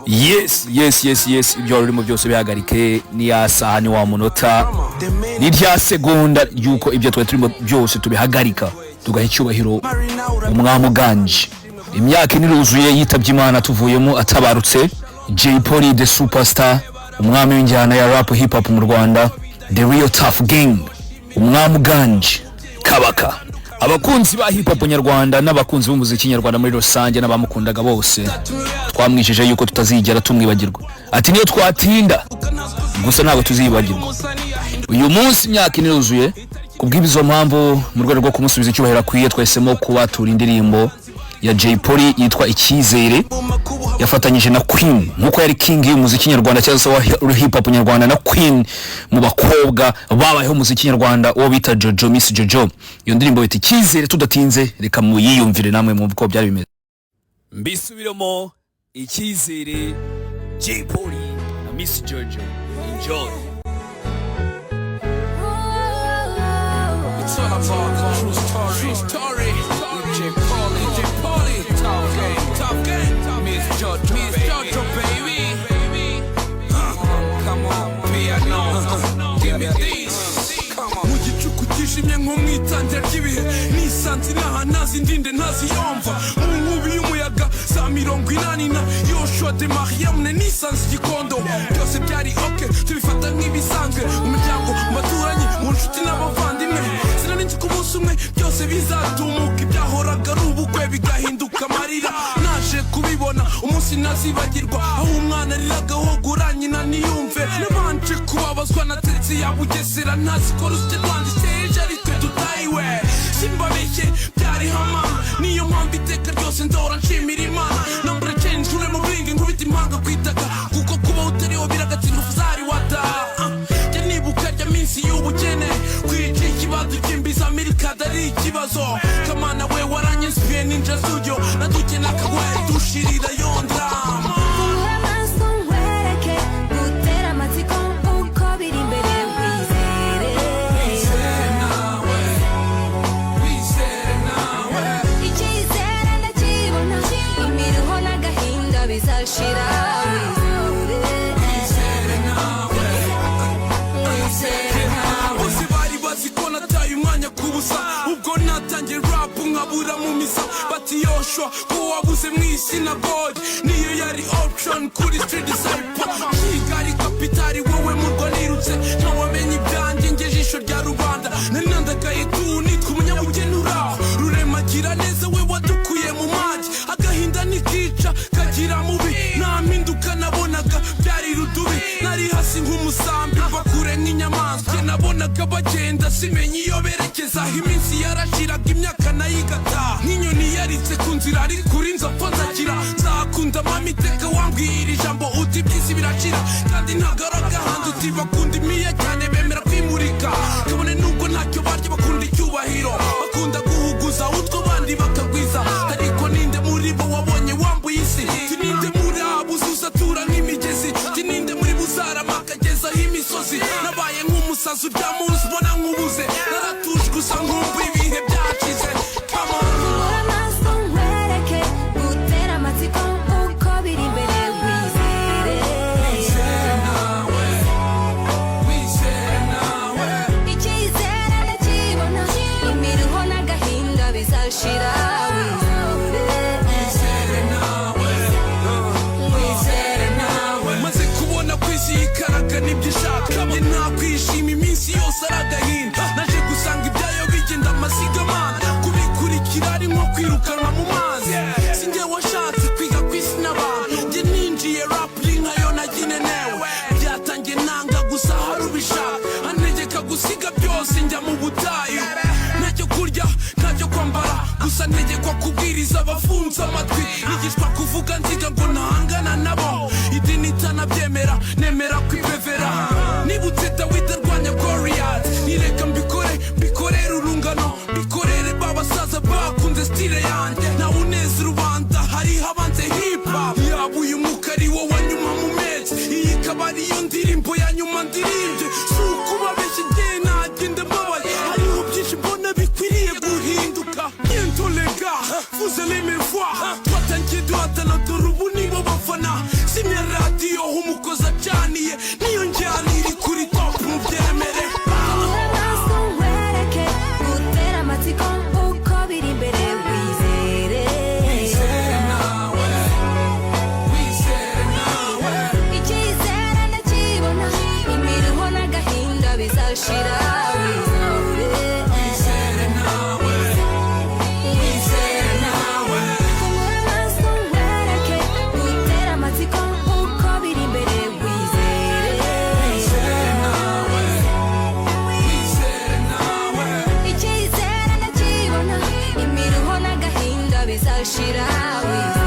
Yes ibyo rurimo byose bihagarike ni ya saha ni wa munota ni rya segonda yuko ibyo twa turimo byose tubihagarika tugaha icyubahiro umwami uganje. Imyaka iniruzuye yitabye Imana tuvuyemo atabarutse Jay Polly the superstar, umwami w'injyana ya rap hip hop mu Rwanda, the real tough gang, umwami uganje kabaka. Abakunzi ba hip hop nyarwanda n'abakunzi b'umuziki nyarwanda muri rusange n'abamukundaga bose twamwisheje yuko tutazigera tumwibagirwa. Ati niyo twatinda gusa ntabwo tuzibagirwa. Uyu munsi imyaka iniruzuye kubw'ibizo mpamvu mu rwego rwo kumusubiza icyubahiro akwiye twahisemo kubatura indirimbo ya Jay Polly yitwa Icyizere yafatanyije na Queen nkuko yari king y'umuziki nyarwanda cyangwa se wa hip hop nyarwanda na Queen mu bakobwa babayeho umuziki nyarwanda uwo bita Jojo Miss Jojo. Iyo ndirimbo bita Icyizere tudatinze reka muyiyumvire namwe mu uko byari bimeze. Mbisubiremo Icyizere Jay Polly na Miss Jojo. Enjoy. It's all about true story. Jay Polly, top game, Miss Jojo, baby. Come on, me I know. Give me this. Come on. Mugicuku kishimye nk'umwitangira ry'ibihe nisanze naha nazi ndinde ntaziyomva mu nkubi y'umuyaga za 80 na Yoshua de Mariam ne nisanze igikondo byose byari okay tubifata nk'ibisanzwe umuryango mbaturanye mu nshuti n'abavandimwe sinari kubusumwe byose bizatumuka ibyahoraga rubukwe bigahinduka amarira naje kubibona umunsi nazibagirwa aho umwana ariraga hogura nyina niyumve nabanje kubabazwa na tetsi ya Bugesera ntazikora usite Rwanda stage ariko tutayiwe simbabeshye byari hama niyo mpamvu iteka ryose ndora nshimira Imana number change ure mu bringi nkubita impanga kwitaka kuko kuba utariho biragatsindwa fuzari wata jya nibuka rya minsi y'ubukene kwica ikibazo cy'imbiza Amerika dari ikibazo kamana we waranyinspiye ninja studio nadukena kagwe dushirira yondra. Yoshua ko wabuze mu synagogue niyo yari option kuri street disciple Kigali kapitali wowe murwa nirutse ntawamenye ibyanjye ngejisho rya rubanda nanandagaye tu nitwa umunyabugenura ruremagira neza we wadukuye mu maji agahinda nikica kagira mubi nampinduka nabonaga byari rudubi nari hasi nk'umusambi bakure nk'inyamaswa nabonaga bagenda simenye iyo berekeza iminsi yarashiraga imyaka nayigata nk'inyoni yaritse kunzira ari kuri nzapfa nzagira nzakunda mama iteka wambwira ijambo uti byisi biracira kandi ntagaraga hanze uti bakunda imiye cyane bemera kwimurika kabone nubwo ntacyo barya bakunda icyubahiro bakunda guhuguza utwo bandi bakagwiza ariko ninde muri bo wabonye wambuye isi tininde muri abuzuza tura nk'imigezi tininde muri buzara makageza imisozi nabaye nk'umusazi uryamuzi ubona nk'ubuze naratuje gusa nkumva ibihe byacize. Come on. Maze kubona kwisi ikaraga n'ibyishaka njye nta kwishima iminsi yose aragahinda naje gusanga ibyayo bigenda amasigamana kubikurikira ari nko kwirukanwa mu mazi sinjye washatse kwiga kwisi n'abantu njye ninjiye rap nkayo naginenewe byatangiye nanga gusa hari ubishaka antegeka gusiga byose njya mu butayu ntacyo kurya ntacyo kwambara gusa ntegekwa kubwiriza abafunze amatwi nigishwa kuvuga nziga ngo ntahangana nabo idini itanabyemera nemera kwibevera nibutse Dawidi arwanya Goliath nireka mbikorere urungano mbikorere babasaza bakunze style yanjye nawe uneza rubanda hariho abanze hip hop yaba uyu mwuka ari wo wanyuma mu mezi iyi ikaba ariyo ndirimbo ya nyuma ndirimbye si ukubabeshya igihe nagenda mbabaye hariho byinshi mbona bikwiriye guhinduka bientôt les gars vous allez me voir twatangiye duhatana dore ubu nibo bafana simye ugashira wize